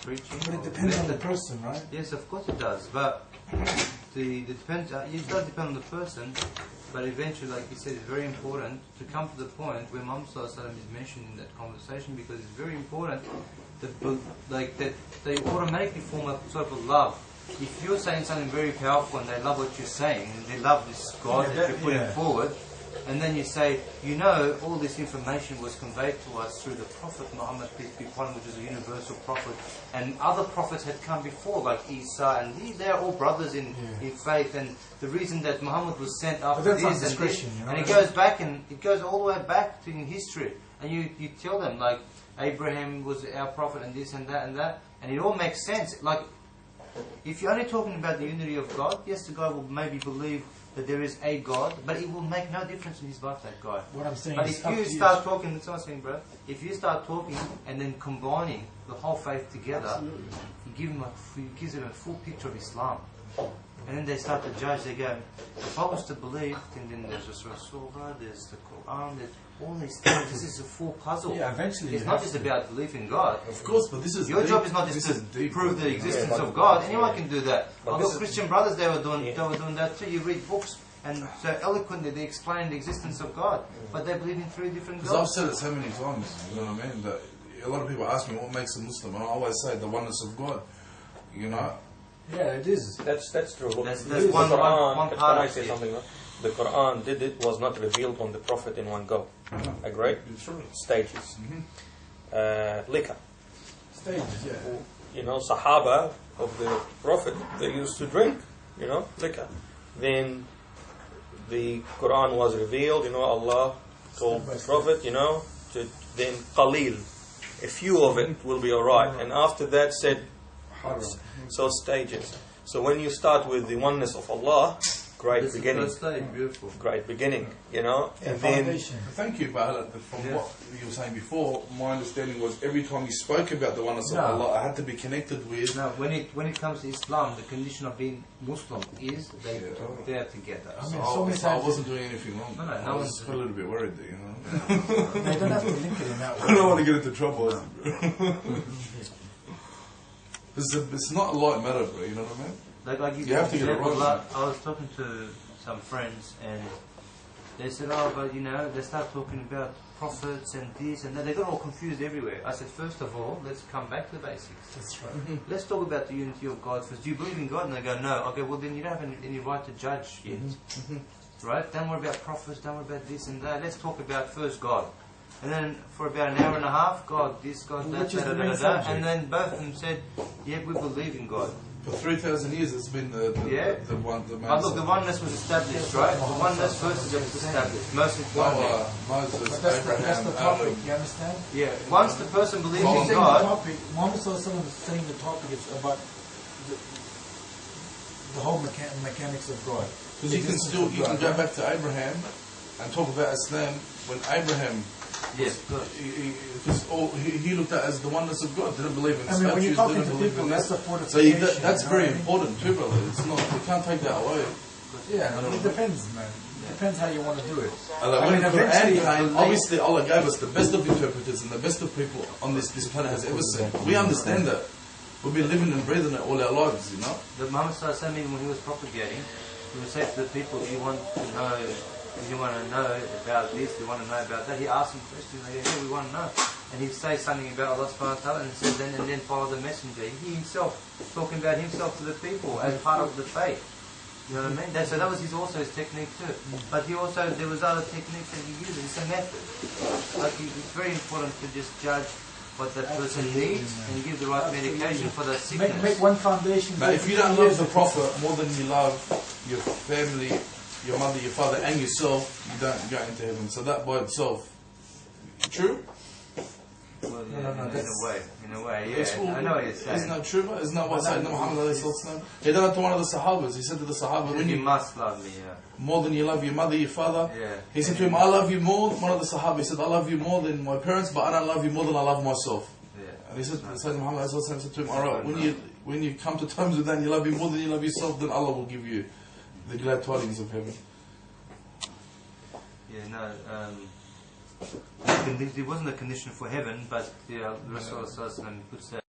preaching. But it depends on the person, right? Yes, of course it does. But it does depend on the person. But eventually, like you said, it's very important to come to the point where Muhammad Sallallahu is mentioned in that conversation, because it's very important that they automatically form a sort of a love. If you're saying something very powerful and they love what you're saying, and they love this God that you're putting forward, and then you say, all this information was conveyed to us through the Prophet Muhammad, peace be upon him, which is a universal prophet, and other prophets had come before, like Isa, and they're all brothers in faith, and the reason that Muhammad was sent after this and this, and it goes back, and it goes all the way back to in history, and you tell them, like, Abraham was our prophet, and this and that, and it all makes sense. Like, if you're only talking about the unity of God, yes, the guy will maybe believe that there is a God, but it will make no difference in his life, that guy. What I'm saying but is, if you start talking, that's what I'm saying, bro. If you start talking and then combining the whole faith together, you gives them a full picture of Islam. And then they start to judge. They go, if I was to believe, then there's Rasulullah, there's the Quran, there's all these things. This is a full puzzle. Yeah, eventually. It's not just about belief in God. Of course, but this is your job is not just to prove the existence of God. Anyone can do that. I've got Christian brothers. They were doing that too. You read books, and so eloquently they explain the existence of God, but they believe in three different gods. Because I've said it so many times. You know what I mean? That a lot of people ask me what makes a Muslim, and I always say the oneness of God. Yeah, it is. That's true. Look, that's the one Quran, part. Can I say something? The Quran was not revealed on the Prophet in one go. Agree? Sure. Stages. Liquor. Stages, yeah. Sahaba of the Prophet, they used to drink, liquor. Then the Quran was revealed, Allah told the Prophet, then qalil, a few of it will be alright. And after that said, so stages. So when you start with the oneness of Allah, great beginning. Beautiful. Great beginning, and then. Thank you, but from what you were saying before, my understanding was every time you spoke about the oneness of Allah, I had to be connected with. No, when it comes to Islam, the condition of being Muslim is they are together. So I wasn't doing anything wrong. No, I was a little bit worried, They don't have to link it in that way. I don't want to get into trouble. It's not a light matter, bro. You know what I mean? Like you have to get it right. I was talking to some friends, and they said, but they start talking about prophets and this and that. They got all confused everywhere. I said, first of all, let's come back to the basics. That's right. Let's talk about the unity of God first. Do you believe in God? And they go, no. Okay, well then you don't have any right to judge yet. Right? Don't worry about prophets, don't worry about this and that. Let's talk about first God. And then for about an hour and a half, God this, God that, and then both of them said, yeah, we believe in God. For 3,000 years, it's been the one. But look, the oneness was established, right? The oneness first is established. Most importantly. Moses, That's Abraham, the topic. You understand? Yeah. Once the person believes in God, God, Muhammad Sallallahu is saying the topic is about the whole mechanics of God. Because you can go back to Abraham and talk about Islam when Abraham. Yes, he looked at it as the oneness of God. Didn't believe in statues. When you're talking to people, that's the fortification. So that's very important too, brother. It's not. You can't take that away. Yeah, it depends, man. It depends how you want to do it. When the Quran came, obviously Allah gave us the best of interpreters and the best of people on this planet has ever seen. We understand that. We've been living and breathing it all our lives, The Muhammad Sallallahu when he was propagating, he would say to the people, you want to know about this, you want to know about that. He asked them questions, they go, yeah, we want to know. And he'd say something about Allah subhanahu wa ta'ala and says and then follow the messenger. He himself, talking about himself to the people as part of the faith. You know what I mean? So that was also his technique too. But there was other techniques that he used. It's a method. It's very important to just judge what that person needs and give the right medication for that sickness. Make one foundation. But if you don't love the Prophet more than you love your family, your mother, your father, and yourself, you don't go into heaven. So that by itself, true? Well, in a way, yeah. I know what you're saying. Isn't that true? Isn't that what Sayyidina Muhammad he done it to one of the Sahabas. He said to the Sahaba, when you must love me, more than you love your mother, your father. Yeah. He said to him, I love you more. One of the Sahaba, he said, I love you more than my parents, but I don't love you more than I love myself. Yeah. And he said, Sayyidina Muhammad said to him, alright, when you come to terms with that and you love you more than you love yourself, then Allah will give you the glad tidings of heaven. Yeah, no, It wasn't a condition for heaven, but Rasulullah puts that